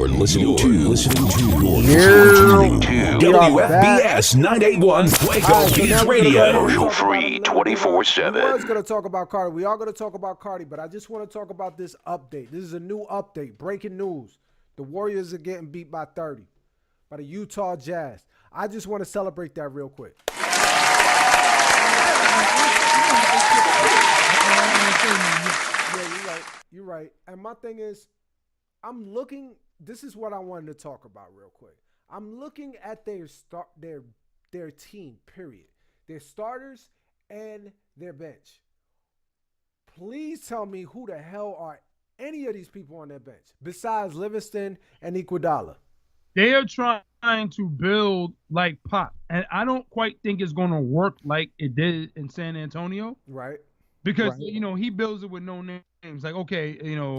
You're listening to WFBS 981 Fuego Beats Radio. Commercial free 24/7. We was going to talk about Cardi. We are going to talk about Cardi, but I just want to talk about this update. This is a new update. Breaking news. The Warriors are getting beat by 30 by the Utah Jazz. I just want to celebrate that real quick. Yeah, you're right. And my thing is, I'm looking. This is what I wanted to talk about real quick. I'm looking at their team. Period. Their starters and their bench. Please tell me who the hell are any of these people on their bench besides Livingston and Iguodala. They are trying to build like Pop, and I don't quite think it's going to work like it did in San Antonio. Right. Because, he builds it with no names. Like, okay,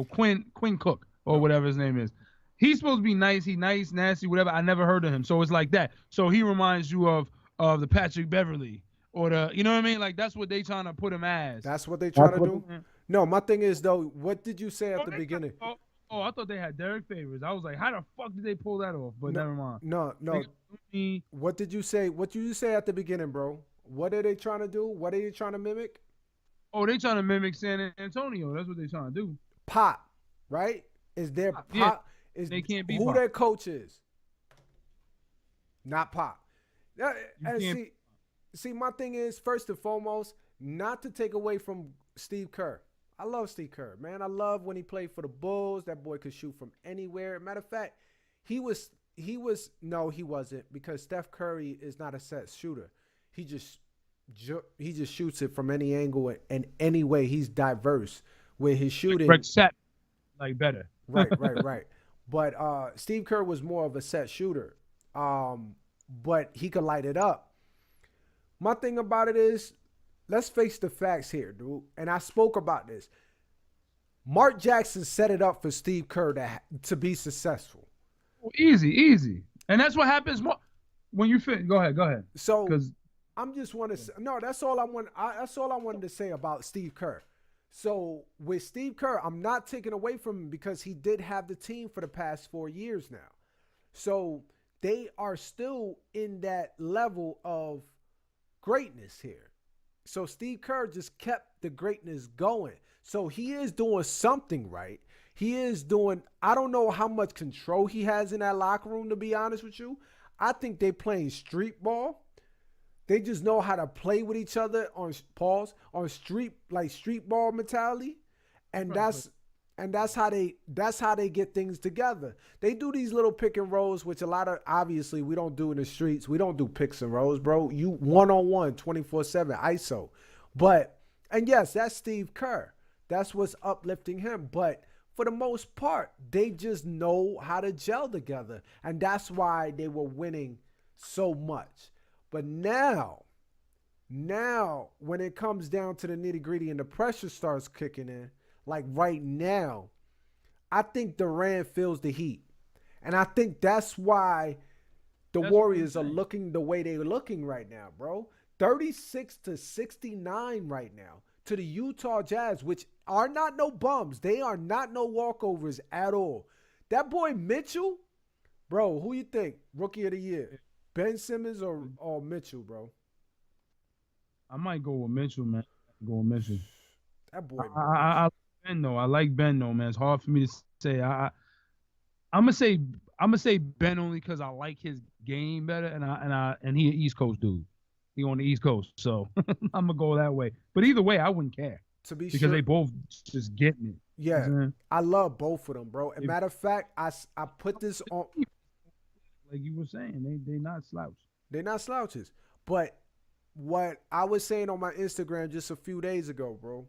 Quinn Cook or whatever his name is. He's supposed to be nice. He's nice, nasty, whatever. I never heard of him. So it's like that. So he reminds you of the Patrick Beverly or the, you know what I mean? Like, that's what they trying to put him as. That's what they trying to do? No, my thing is, though, what did you say at the beginning? I thought they had Derek Favors. I was like, how the fuck did they pull that off? But never mind. No. What did you say? What did you say at the beginning, bro? What are they trying to do? What are they trying to mimic? Oh, they trying to mimic San Antonio. That's what they trying to do. Pop, right? Is their Pop? Yeah, they can't be who Pop. Their coach is? Not Pop. See, my thing is, first and foremost, not to take away from Steve Kerr. I love Steve Kerr, man. I love when he played for the Bulls. That boy could shoot from anywhere. Matter of fact, he wasn't, because Steph Curry is not a set shooter. He just shoots it from any angle and any way. He's diverse with his shooting. Set, like better. Right. But Steve Kerr was more of a set shooter, but he could light it up. My thing about it is, let's face the facts here, dude. And I spoke about this. Mark Jackson set it up for Steve Kerr to be successful. Well, easy. And that's what happens when you fit. Go ahead. So I'm just want to no. That's all I want. That's all I wanted to say about Steve Kerr. So with Steve Kerr, I'm not taking away from him because he did have the team for the past 4 years now. So they are still in that level of greatness here. So Steve Kerr just kept the greatness going. So he is doing something right. He is doing, I don't know how much control he has in that locker room, to be honest with you. I think they playing street ball. They just know how to play with each other on street ball mentality. And that's how they get things together. They do these little pick and rolls, which obviously we don't do in the streets. We don't do picks and rolls, bro. You one-on-one, 24/7, ISO. And yes, that's Steve Kerr. That's what's uplifting him. But for the most part, they just know how to gel together. And that's why they were winning so much. But now, when it comes down to the nitty-gritty and the pressure starts kicking in, like right now, I think Durant feels the heat. And I think that's why the Warriors are looking the way they're looking right now, bro. 36-69 right now to the Utah Jazz, which are not no bums. They are not no walkovers at all. That boy Mitchell, bro, who you think? Rookie of the year. Ben Simmons or Mitchell, bro? I might go with Mitchell, man. That boy. I like Ben though, man. It's hard for me to say. I'm gonna say Ben only because I like his game better, and he an East Coast dude. He on the East Coast, so I'm gonna go that way. But either way, I wouldn't care because they both just getting it. Yeah, you know? I love both of them, bro. And matter of fact, I put this on. Like you were saying, they not slouches. They're not slouches. But what I was saying on my Instagram just a few days ago, bro,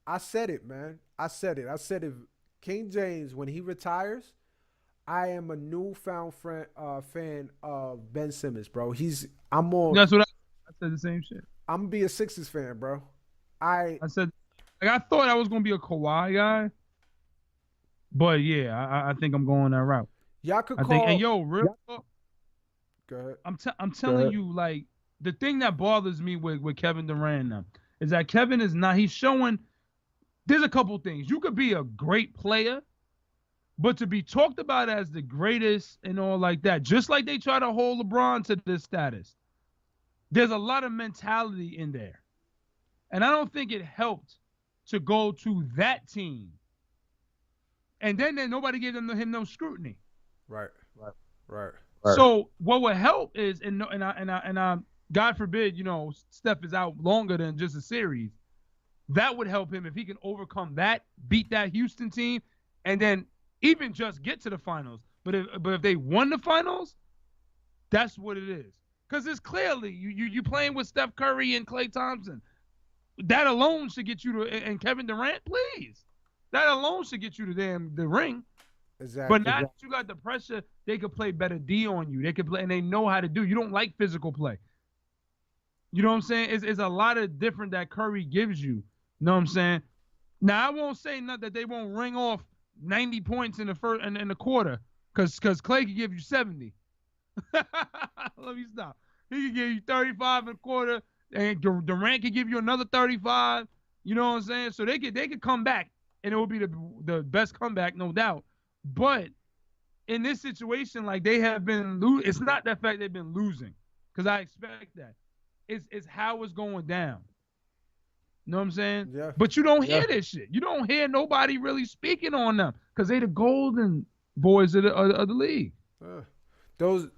I said it, man. I said if King James, when he retires, I am a newfound fan of Ben Simmons, bro. I'm on. That's what I said the same shit. I'm gonna be a Sixers fan, bro. I said, I thought I was gonna be a Kawhi guy, but yeah, I think I'm going that route. Y'all could call. And yo, real. Go ahead. I'm telling you, like the thing that bothers me with Kevin Durant now is that Kevin is not. He's showing. There's a couple things. You could be a great player, But to be talked about as the greatest and all like that, just like they try to hold LeBron to this status, there's a lot of mentality in there. And I don't think it helped to go to that team. And then nobody gave him no scrutiny. Right. So what would help is, and God forbid, Steph is out longer than just a series. That would help him if he can overcome that, beat that Houston team, and then even just get to the finals. But if they won the finals, that's what it is. Because it's clearly you playing with Steph Curry and Klay Thompson. That alone should get you to, and Kevin Durant, please. That alone should get you to the ring. Exactly. But now that you got the pressure, they could play better D on you. They could play, and they know how to do. You don't like physical play. You know what I'm saying? It's a lot of different that Curry gives you. You know what I'm saying? Now I won't say nothing that they won't ring off 90 points in the first and in the quarter, because Klay could give you 70. Let me stop. He could give you 35 in a quarter, and Durant could give you another 35. You know what I'm saying? So they could come back, and it would be the best comeback, no doubt. But in this situation, like they have been losing, it's not the fact they've been losing, because I expect that. It's how it's going down. You know what I'm saying? Yeah. But you don't hear this shit. You don't hear nobody really speaking on them, because they the golden boys of the league. You don't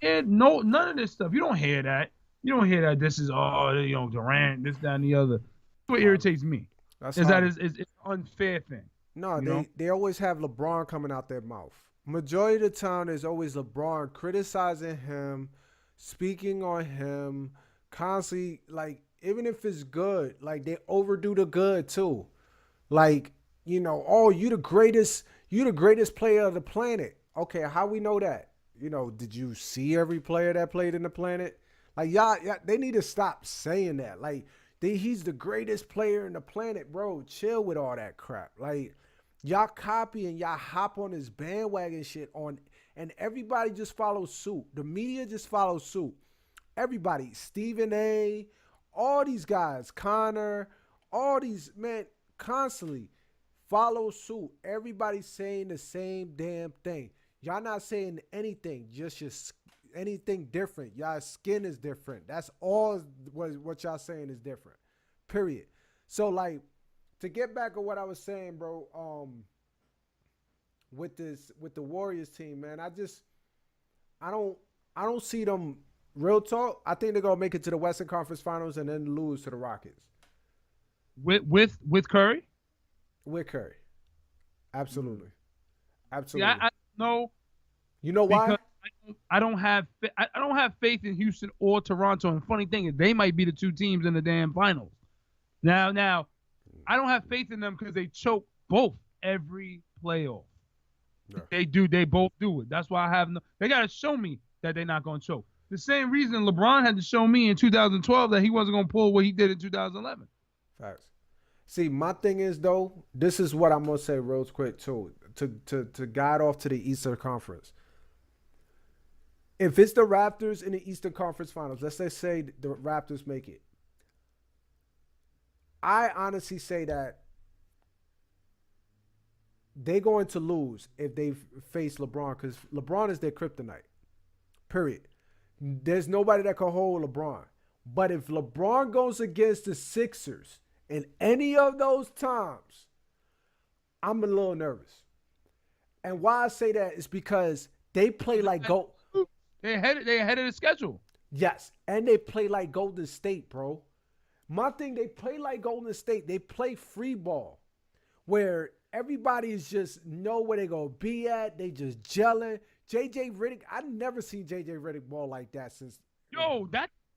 hear none of this stuff. You don't hear that. You don't hear that this is Durant, this, that, and the other. That's what irritates me. It's an unfair thing. No, they always have LeBron coming out their mouth. Majority of the time, there's always LeBron criticizing him, speaking on him, constantly, like, even if it's good, like, they overdo the good, too. Like, you the greatest player of the planet. Okay, how we know that? Did you see every player that played in the planet? Like, y'all, they need to stop saying that. Like, he's the greatest player in the planet, bro. Chill with all that crap. Like, y'all copy and y'all hop on this bandwagon shit and everybody just follows suit. The media just follows suit. Everybody, Stephen A., all these guys, Connor, all these, man, constantly follow suit. Everybody's saying the same damn thing. Y'all not saying anything, just anything different. Y'all skin is different. That's all what y'all saying is different. Period. So, like, to get back on what I was saying, bro, with the Warriors team, man, I don't see them. Real talk, I think they're gonna make it to the Western Conference Finals and then lose to the Rockets. With Curry? With Curry, absolutely. Yeah, I know. You know why? I don't have faith in Houston or Toronto. And the funny thing is, they might be the two teams in the damn finals. Now, I don't have faith in them because they choke both every playoff. Yeah. They do. They both do it. That's why I have no. They gotta show me that they're not gonna choke. The same reason LeBron had to show me in 2012 that he wasn't going to pull what he did in 2011. Facts. See, my thing is, though, this is what I'm going to say real quick, too, to guide off to the Eastern Conference. If it's the Raptors in the Eastern Conference Finals, let's say the Raptors make it. I honestly say that they're going to lose if they face LeBron, because LeBron is their kryptonite, period. There's nobody that can hold LeBron. But if LeBron goes against the Sixers in any of those times, I'm a little nervous. And why I say that is because they play like They ahead of the schedule. Yes, and they play like Golden State, bro. My thing, they play like Golden State. They play free ball, where everybody is just know where they gonna be at. They just gelling. JJ Redick, I've never seen JJ Redick ball like that since. Yo,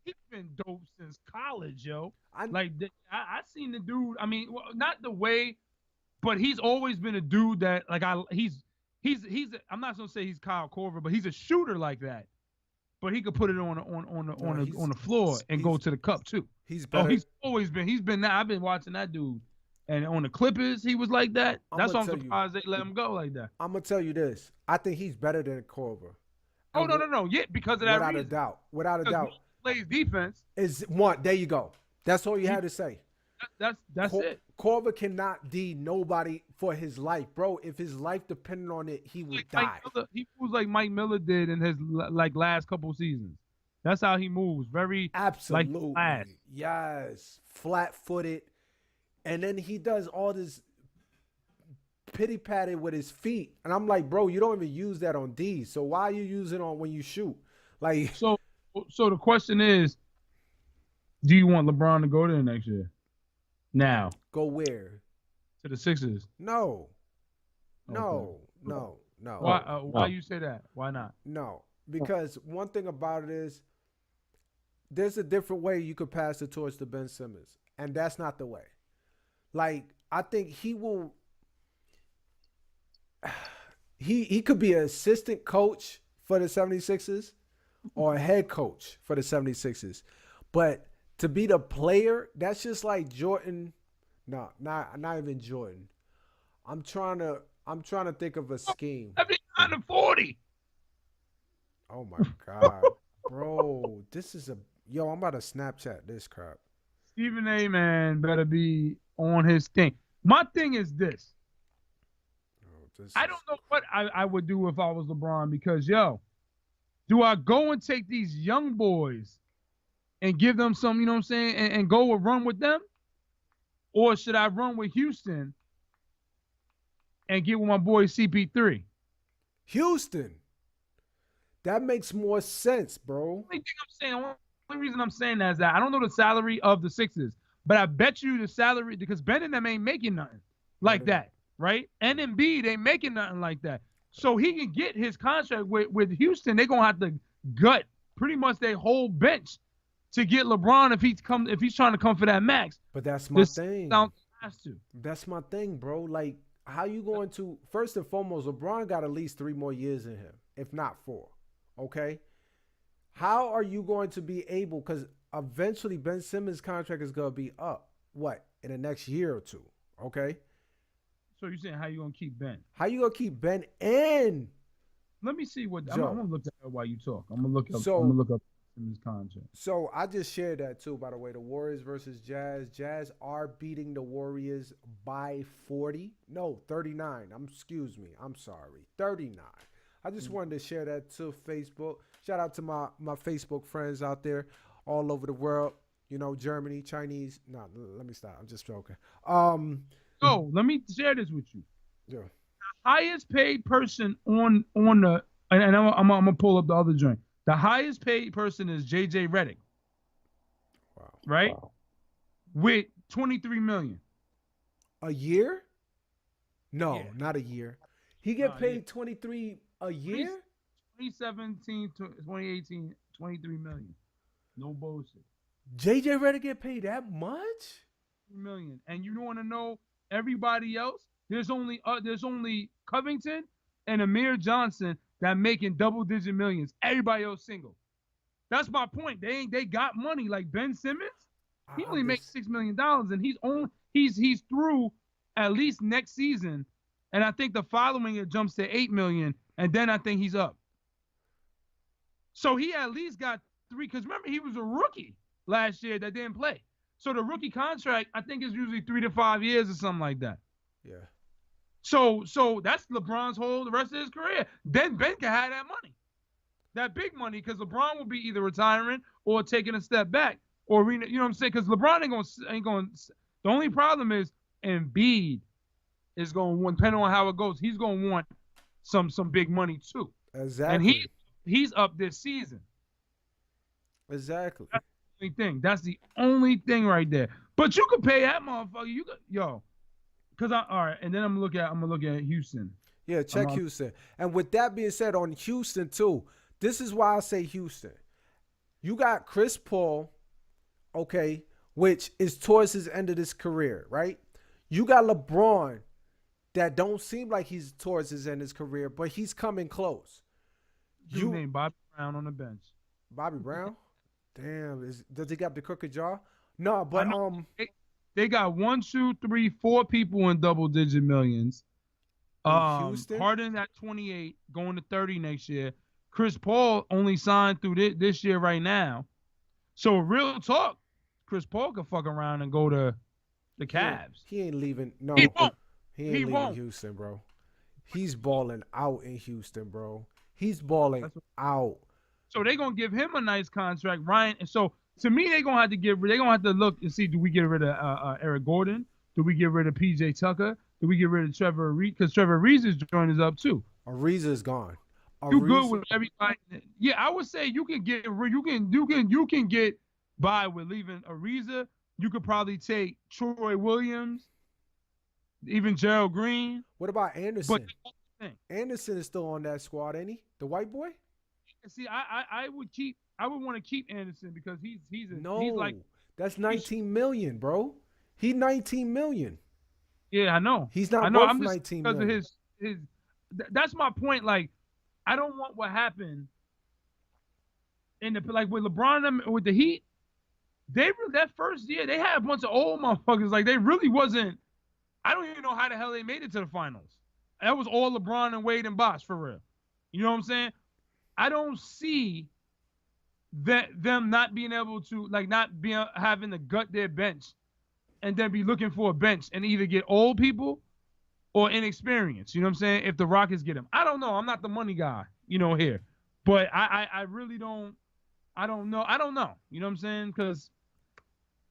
he's been dope since college, yo. I seen the dude. I mean, well, not the way, but he's always been a dude that he's. I'm not gonna say he's Kyle Korver, but he's a shooter like that. But he could put it on the floor and go to the cup too. He's better. He's always been. He's been that. I've been watching that dude. And on the Clippers, he was like that. That's why I'm surprised they let him go like that. I'm going to tell you this. I think he's better than Korver. Oh, no. Yeah, because of that reason. Without a doubt. Plays defense. There you go. That's all you had to say. That's it. Korver cannot D nobody for his life, bro. If his life depended on it, he would die. He moves like Mike Miller did in his like last couple seasons. That's how he moves. Very Absolutely. like fast. Yes. Flat-footed. And then he does all this pity patted with his feet. And I'm like, bro, you don't even use that on D. So why are you using it on when you shoot? Like, so the question is, do you want LeBron to go there next year? Now. Go where? To the Sixers. No. Okay. No. Why you say that? Why not? No. Because one thing about it is there's a different way you could pass the torch to Ben Simmons. And that's not the way. Like, I think he will he could be an assistant coach for the 76ers or a head coach for the 76ers. But to be the player, that's just like Jordan. No, not even Jordan. I'm trying to think of a scheme. 79 to 40. Oh my God. Bro, this is I'm about to Snapchat this crap. Stephen A, man, better be on his thing. My thing is this. I don't know what I would do if I was LeBron because, do I go and take these young boys and give them some, you know what I'm saying, and go and run with them? Or should I run with Houston and get with my boy CP3? Houston. That makes more sense, bro. The only reason I'm saying that is that I don't know the salary of the Sixers, but I bet you the salary, because Ben and them ain't making nothing like that, right? And Embiid ain't making nothing like that. So he can get his contract with Houston. They're going to have to gut pretty much their whole bench to get LeBron if he's trying to come for that max. But that's my thing. Has to. That's my thing, bro. Like, how you going to, first and foremost, LeBron got at least 3 more years in him, if not 4. Okay? How are you going to be able, because eventually Ben Simmons' contract is going to be up, in the next year or 2, okay? So you're saying how you going to keep Ben? How you going to keep Ben and Let me see what, I'm going to look at while you talk. I'm going to look up Simmons' contract. So I just shared that too, by the way, the Warriors versus Jazz. Jazz are beating the Warriors by 40. No, 39. Excuse me. I'm sorry. 39. I just wanted to share that to Facebook. Shout out to my Facebook friends out there all over the world. You know, Germany, Chinese. No, let me stop. I'm just joking. Let me share this with you. Yeah. The highest paid person on the, and I'm gonna pull up the other joint. The highest paid person is JJ Redick. Wow. Right? Wow. With $23 million. A year? No, not a year. He get paid 23 a year? 2017 to 2018, 23 million. No bullshit. JJ Redick get paid that much? $3 million. And you want to know everybody else? There's only Covington and Amir Johnson that making double-digit millions. Everybody else single. That's my point. They got money. Like Ben Simmons, he only makes $6 million, and he's through at least next season. And I think the following it jumps to $8 million, and then I think he's up. So he at least got 3, because remember, he was a rookie last year that didn't play. So the rookie contract, I think, is usually 3 to 5 years or something like that. Yeah. So that's LeBron's the rest of his career. Then Ben can have that money, that big money, because LeBron will be either retiring or taking a step back, or you know what I'm saying? Because LeBron ain't going. The only problem is Embiid is going to want, depending on how it goes, he's going to want some big money too. Exactly. And he's up this season. Exactly. That's the only thing. That's the only thing right there. But you could pay that motherfucker. Because all right, and then I'm gonna look at Houston. Yeah, check Houston. And with that being said, on Houston too, this is why I say Houston. You got Chris Paul, okay, which is towards his end of his career, right? You got LeBron, that don't seem like he's towards his end of his career, but he's coming close. You named Bobby Brown on the bench. Bobby Brown? Damn, does he got the crooked jaw? No, but they got 1, 2, 3, 4 people in double-digit millions. Houston? Harden at 28, going to 30 next year. Chris Paul only signed through this year right now. So real talk, Chris Paul could fuck around and go to The Cavs. He ain't leaving. No, He won't. he ain't leaving Houston, bro. He's balling out in Houston, bro. He's balling out. So they're gonna give him a nice contract, Ryan. And so to me, they're gonna have to look and see, do we get rid of Eric Gordon? Do we get rid of PJ Tucker? Do we get rid of Trevor Ariza? Because Trevor Ariza's joint is up too. Ariza's gone. You good with everybody? Yeah, I would say you can get by with leaving Ariza. You could probably take Troy Williams, even Gerald Green. What about Anderson? But Anderson is still on that squad, ain't he? The white boy? See, I would want to keep Anderson because he's like that's 19 million, bro. He 19 million. Yeah, I know. He's not worth I'm just 19 million. Because of his that's my point. Like, I don't want what happened in with LeBron with the Heat. That first year they had a bunch of old motherfuckers. Like, they really wasn't. I don't even know how the hell they made it to the finals. That was all LeBron and Wade and Bosh for real. You know what I'm saying? I don't see them not being able to, like, having to gut their bench and then be looking for a bench and either get old people or inexperienced. You know what I'm saying? If the Rockets get him. I don't know. I'm not the money guy, here. But I really don't. I don't know. You know what I'm saying? Because,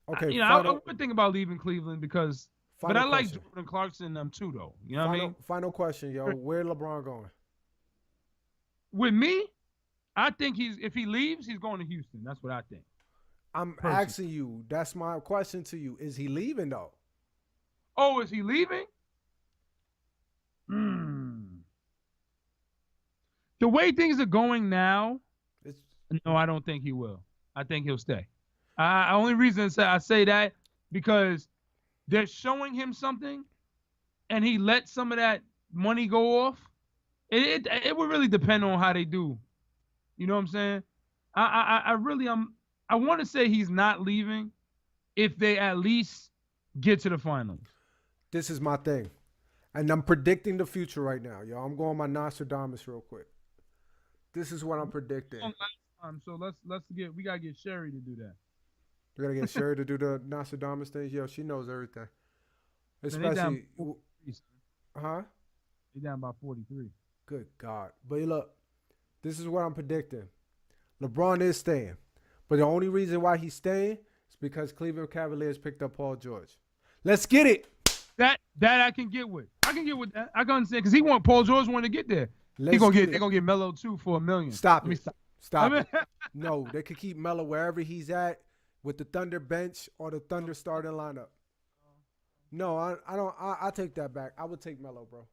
I would think about leaving Cleveland because, but I like Jordan Clarkson too, though. You know what I mean? Final question, yo. Where LeBron going? With me, I think if he leaves, he's going to Houston. That's what I think. I'm asking you. That's my question to you. Is he leaving, though? Oh, is he leaving? The way things are going now, no, I don't think he will. I think he'll stay. Only reason I say that because they're showing him something, and he let some of that money go off. It would really depend on how they do. You know what I'm saying? I want to say he's not leaving if they at least get to the finals. This is my thing. And I'm predicting the future right now, yo. I'm going my Nostradamus real quick. This is what I'm predicting. So we gotta get Sherry to do that. We gotta get Sherry to do the Nostradamus things. Yo, she knows everything. Especially, They down by 43. Good God. But look, this is what I'm predicting. LeBron is staying. But the only reason why he's staying is because Cleveland Cavaliers picked up Paul George. Let's get it. That I can get with. I can get with that. I can understand because Paul George wanted to get there. They're gonna get Melo too for $1 million. Stop it. No, they could keep Melo wherever he's at with the Thunder bench or the Thunder starting lineup. No, I don't. I take that back. I would take Melo, bro.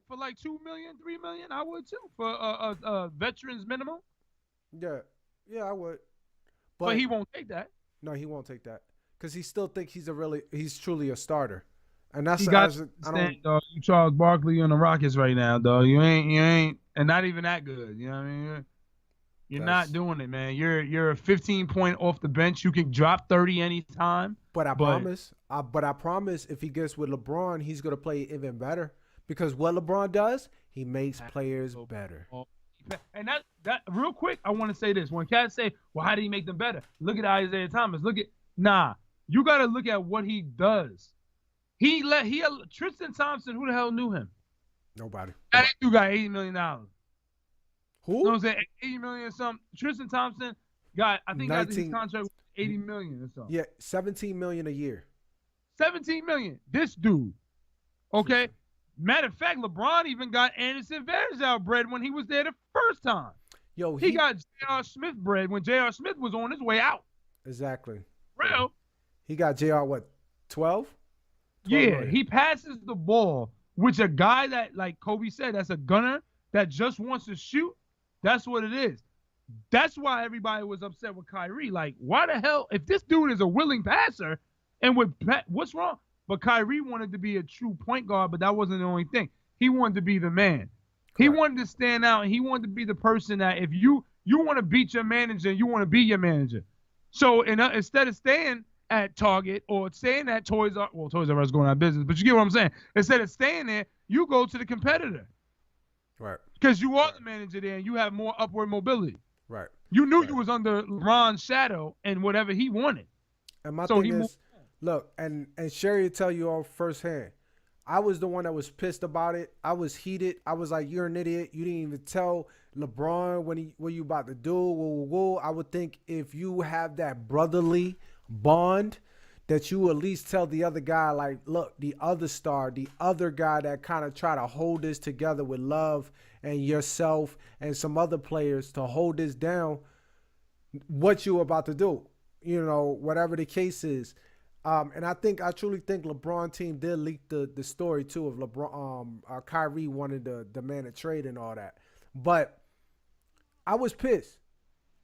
For like $2 million, $3 million, I would too. For a veterans minimum. Yeah, I would. But he won't take that. No, he won't take that because he still thinks he's truly a starter. And that's dog. You Charles Barkley on the Rockets right now, dog. You ain't, and not even that good. You know what I mean? You're not doing it, man. You're a 15 point off the bench. You can drop 30 anytime. But I promise, if he gets with LeBron, he's gonna play even better because what LeBron does, he makes players better. And that real quick, I want to say this: when cats say, "Well, how did he make them better?" Look at Isaiah Thomas. You got to look at what he does. Tristan Thompson. Who the hell knew him? Nobody. That dude got $80 million. Who? You know what I'm saying? $80 million or something. Tristan Thompson got his contract $80 million or something. Yeah, $17 million a year. $17 million. This dude. Okay. Matter of fact, LeBron even got Anderson Varejao bread when he was there the first time. Yo, he got J.R. Smith bread when J.R. Smith was on his way out. Exactly. Real. He got J.R. what, 12? Yeah, he passes the ball, which a guy that, like Kobe said, that's a gunner that just wants to shoot. That's what it is. That's why everybody was upset with Kyrie. Like, why the hell, if this dude is a willing passer, and what's wrong? But Kyrie wanted to be a true point guard, but that wasn't the only thing. He wanted to be the man. Correct. He wanted to stand out, and he wanted to be the person that if you want to beat your manager, you want to be your manager. So instead of staying at Target or staying at Toys R Us going out of business, but you get what I'm saying. Instead of staying there, you go to the competitor. Right. Because you are the manager there, and you have more upward mobility. Right. You knew you was under LeBron's shadow and whatever he wanted. And my thing is, Look, and Sherry will tell you all firsthand. I was the one that was pissed about it. I was heated. I was like, "You're an idiot. You didn't even tell LeBron what you about to do." Whoa, whoa, whoa. I would think if you have that brotherly bond, that you at least tell the other guy, like, "Look, the other star, the other guy that kind of try to hold this together with Love and yourself and some other players to hold this down. What you about to do? You know, whatever the case is." And I truly think LeBron team did leak the story too of LeBron, Kyrie wanted to demand a trade and all that. But I was pissed.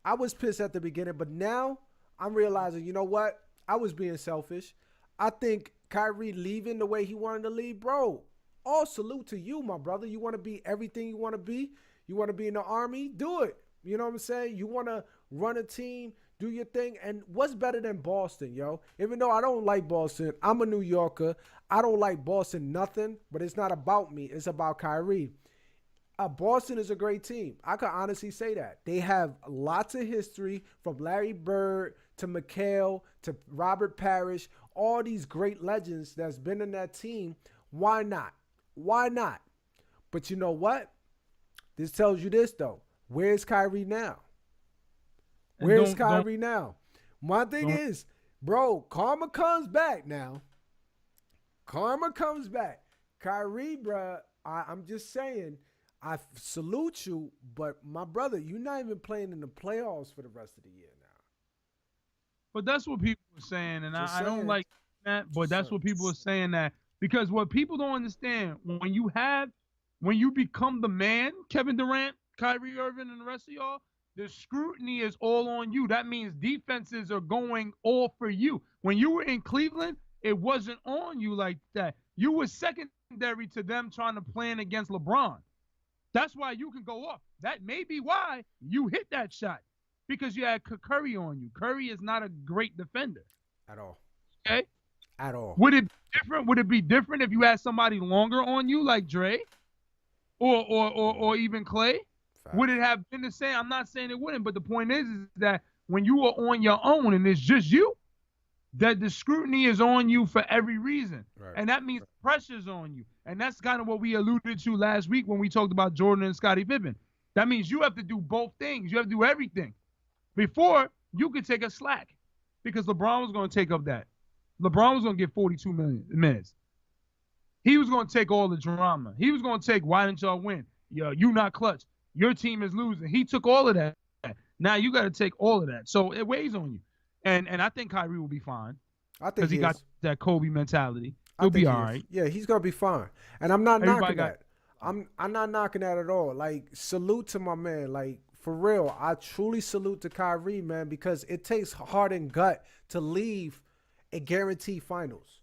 I was pissed at the beginning, but now I'm realizing, you know what? I was being selfish. I think Kyrie leaving the way he wanted to leave, bro. All salute to you, my brother. You want to be everything you want to be. You want to be in the army, do it. You know what I'm saying? You want to run a team, do your thing. And what's better than Boston, yo? Even though I don't like Boston, I'm a New Yorker. I don't like Boston nothing, but it's not about me. It's about Kyrie. Boston is a great team. I can honestly say that. They have lots of history from Larry Bird to McHale to Robert Parrish, all these great legends that's been in that team. Why not? Why not? But you know what? This tells you this, though. Where's Kyrie now? Where's Kyrie now? My thing is, bro, karma comes back now. Karma comes back. Kyrie, bro, I'm just saying, I salute you, but my brother, you're not even playing in the playoffs for the rest of the year now. But that's what people are saying, and I don't like that, but that's what people are saying that because what people don't understand, when you become the man, Kevin Durant, Kyrie Irving, and the rest of y'all, the scrutiny is all on you. That means defenses are going all for you. When you were in Cleveland, it wasn't on you like that. You were secondary to them trying to plan against LeBron. That's why you can go off. That may be why you hit that shot, because you had Curry on you. Curry is not a great defender. At all. Okay? At all. Would it be different? Would it be different if you had somebody longer on you like Dre or even Clay? Fact. Would it have been the same? I'm not saying it wouldn't, but the point is that when you are on your own and it's just you, that the scrutiny is on you for every reason. Right. And that means pressure's on you. And that's kind of what we alluded to last week when we talked about Jordan and Scottie Pippen. That means you have to do both things. You have to do everything. Before, you could take a slack because LeBron was going to take up that. LeBron was going to get 42 minutes. He was going to take all the drama. He was going to take, why didn't y'all win? Yo, you not clutch. Your team is losing. He took all of that. Now you got to take all of that. So it weighs on you. And I think Kyrie will be fine. I think because he got that Kobe mentality. He'll be all right. Yeah, he's gonna be fine. And I'm not knocking that. I'm not knocking that at all. Like, salute to my man. Like, for real, I truly salute to Kyrie, man, because it takes heart and gut to leave a guaranteed finals.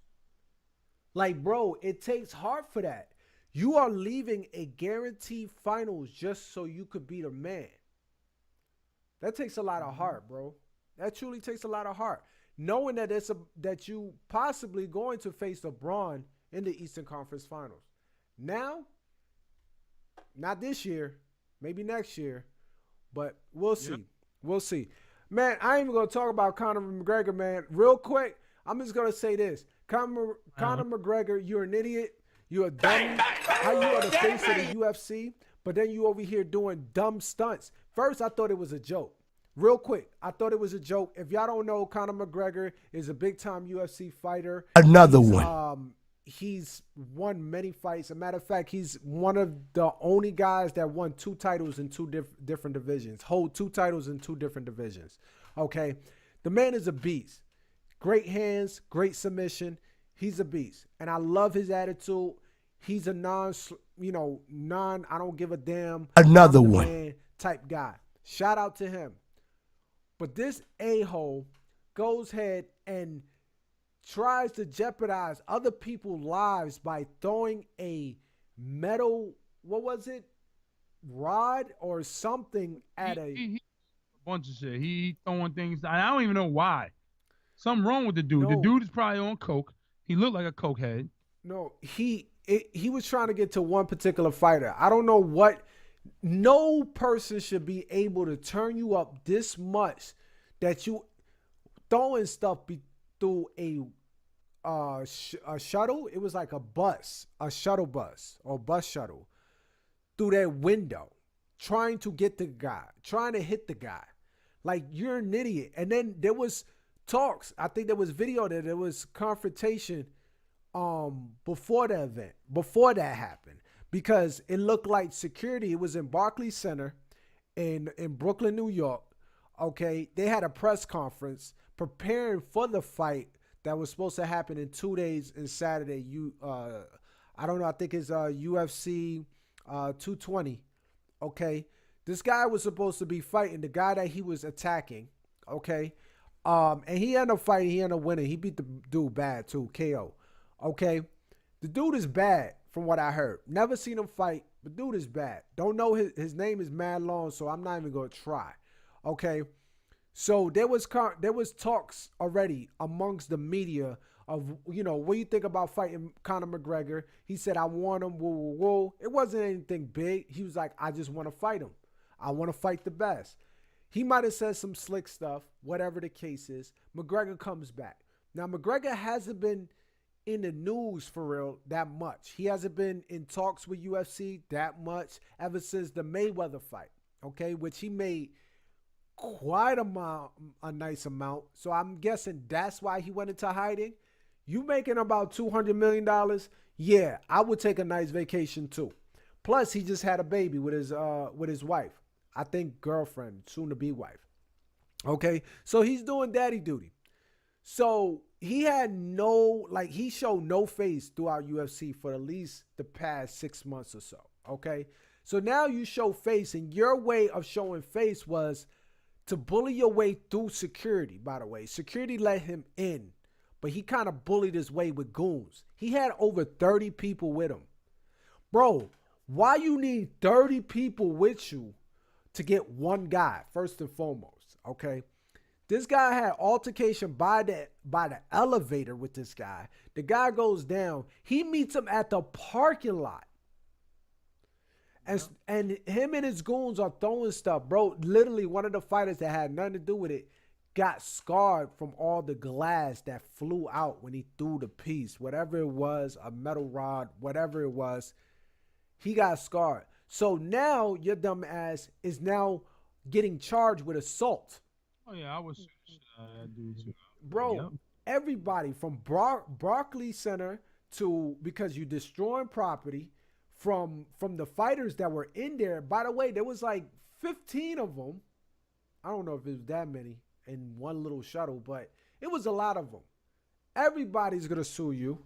Like, bro, it takes heart for that. You are leaving a guaranteed finals just so you could be the man. That takes a lot of heart, bro. That truly takes a lot of heart. Knowing that that you possibly going to face LeBron in the Eastern Conference Finals. Now, not this year, maybe next year, but we'll see. Yep. We'll see. Man, I ain't even going to talk about Conor McGregor, man. Real quick, I'm just going to say this. Conor McGregor, you're an idiot. You're a dummy. How you are the face of the UFC, but then you over here doing dumb stunts. First, I thought it was a joke. Real quick, I thought it was a joke. If y'all don't know, Conor McGregor is a big-time UFC fighter. Another one. He's won many fights. As a matter of fact, he's one of the only guys that won 2 titles in 2 different divisions. Hold 2 titles in 2 different divisions. Okay? The man is a beast. Great hands, great submission. He's a beast. And I love his attitude. He's a I don't give a damn. Another one. Type guy. Shout out to him. But this a-hole goes ahead and tries to jeopardize other people's lives by throwing a metal, what was it, rod or something at a bunch of shit. He throwing things. I don't even know why. Something wrong with the dude. No. The dude is probably on coke. He looked like a cokehead. No, he was trying to get to one particular fighter. I don't know what. No person should be able to turn you up this much that you throwing stuff through a a shuttle. It was like a shuttle bus or bus shuttle through their window, trying to get the guy, trying to hit the guy. Like, you're an idiot. And then there was talks. I think there was video that there was confrontation before the event, before that happened, because it looked like security. It was in Barclays Center in Brooklyn, New York. Okay, they had a press conference preparing for the fight that was supposed to happen in 2 days and Saturday. I don't know. I think it's UFC 220. Okay, this guy was supposed to be fighting the guy that he was attacking. Okay, and he ended up fighting. He ended up winning. He beat the dude bad too, KO. Okay, the dude is bad from what I heard. Never seen him fight, but dude is bad. Don't know his name is mad long, so I'm not even gonna try. Okay, so there was talks already amongst the media of, you know, what do you think about fighting Conor McGregor? He said, I want him, woo, woo, woo. It wasn't anything big. He was like, I just want to fight him. I want to fight the best. He might have said some slick stuff, whatever the case is. McGregor comes back. Now, McGregor hasn't been in the news for real that much. He hasn't been in talks with UFC that much ever since the Mayweather fight, okay, which he made quite a nice amount. So I'm guessing that's why he went into hiding. You making about $200 million? Yeah, I would take a nice vacation too. Plus, he just had a baby with his wife. I think girlfriend, soon to be wife. Okay, so he's doing daddy duty. So he had he showed no face throughout UFC for at least the past 6 months or so. Okay, so now you show face, and your way of showing face was to bully your way through security. By the way, security let him in, but he kind of bullied his way with goons. He had over 30 people with him. Bro, why you need 30 people with you to get one guy, first and foremost, okay? This guy had altercation by the elevator with this guy. The guy goes down. He meets him at the parking lot. And him and his goons are throwing stuff. Bro, literally one of the fighters that had nothing to do with it got scarred from all the glass that flew out when he threw the piece. Whatever it was, a metal rod, whatever it was, he got scarred. So now your dumb ass is now getting charged with assault. Oh, yeah, I was dude too. Bro, Yep. Everybody from Barclays Center to, because you destroying property, from the fighters that were in there. By the way, there was like 15 of them. I don't know if it was that many in one little shuttle, but it was a lot of them. Everybody's going to sue you.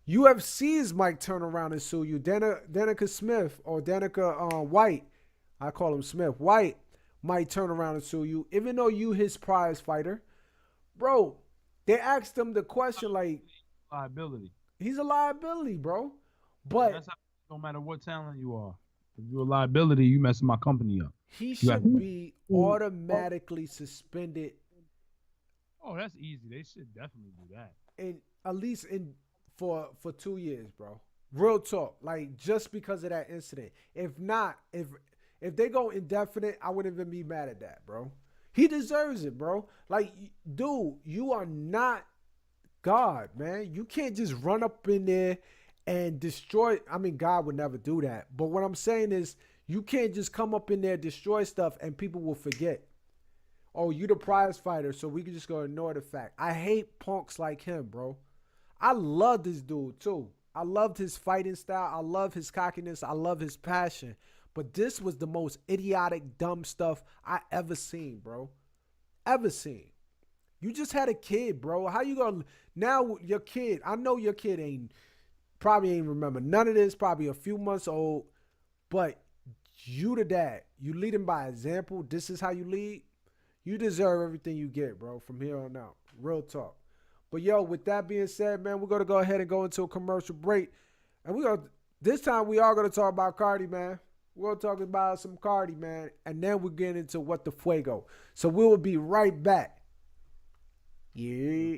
UFCs might turn around and sue you. Danica Smith or Danica White, I call him Smith, White might turn around and sue you, even though you his prize fighter. Bro, they asked him the question like, Liability. he's a liability, bro. But That's how, no matter what talent you are. If you're a liability, you messing my company up. he should be automatically suspended, Oh, that's easy. They should definitely do that. in at least for 2 years, bro. Real talk. Like, just because of that incident. If not, if they go indefinite, I wouldn't even be mad at that, bro. He deserves it, bro. Like, dude, you are not God, man. You can't just run up in there and destroy. I mean, God would never do that. But what I'm saying is, you can't just come up in there, destroy stuff, and people will forget. Oh, you the prize fighter, so we can just go ignore the fact. I hate punks like him, bro. I love this dude, too. I loved his fighting style. I love his cockiness. I love his passion. But this was the most idiotic, dumb stuff I ever seen, bro. Ever seen. You just had a kid, bro. How you gonna, now your kid, I know your kid probably ain't remember none of this, probably a few months old, but you the dad. You lead him by example. This is how you lead. You deserve everything you get, bro, from here on out. Real talk. But yo, with that being said, man, we're gonna go ahead and go into a commercial break. And this time we are gonna talk about Cardi, man. We're gonna talk about some Cardi, man. And then we're getting into what the fuego. So we will be right back. Yeah.